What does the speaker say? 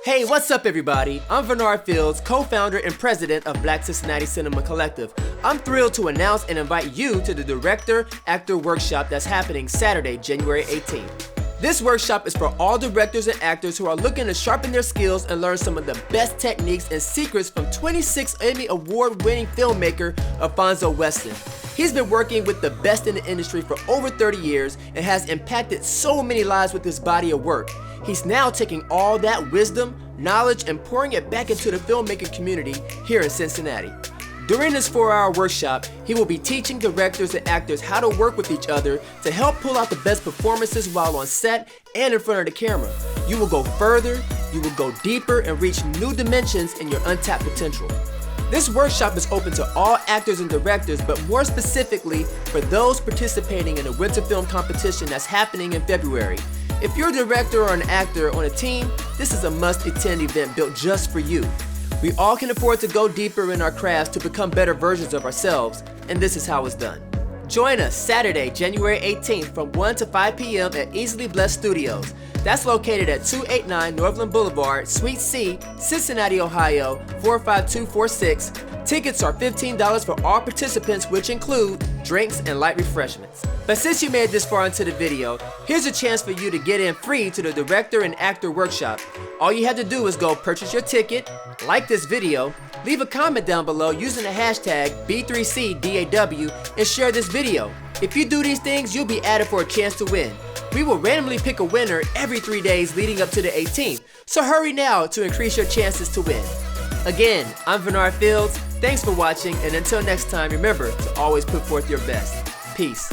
Hey, what's up everybody? I'm Bernard Fields, co-founder and president of Black Cincinnati Cinema Collective. I'm thrilled to announce and invite you to the Director Actor Workshop that's happening Saturday, January 18th. This workshop is for all directors and actors who are looking to sharpen their skills and learn some of the best techniques and secrets from 26 Emmy Award-winning filmmaker Alphonzo Wesson. He's been working with the best in the industry for over 30 years and has impacted so many lives with his body of work. He's now taking all that wisdom, knowledge, and pouring it back into the filmmaking community here in Cincinnati. During this 4-hour workshop, he will be teaching directors and actors how to work with each other to help pull out the best performances while on set and in front of the camera. You will go further, you will go deeper, and reach new dimensions in your untapped potential. This workshop is open to all actors and directors, but more specifically for those participating in the winter film competition that's happening in February. If you're a director or an actor on a team, this is a must-attend event built just for you. We all can afford to go deeper in our crafts to become better versions of ourselves, and this is how it's done. Join us Saturday, January 18th from 1 to 5 p.m. at Easily Blessed Studios. That's located at 289 Northland Boulevard, Suite C, Cincinnati, Ohio, 45246. Tickets are $15 for all participants, which include drinks and light refreshments. But since you made it this far into the video, here's a chance for you to get in free to the Director and Actor Workshop. All you have to do is go purchase your ticket, like this video, leave a comment down below using the hashtag B3CDAW, and share this video. If you do these things, you'll be added for a chance to win. We will randomly pick a winner every 3 days leading up to the 18th, so hurry now to increase your chances to win. Again, I'm Bernard Fields. Thanks for watching, and until next time, remember to always put forth your best. Peace.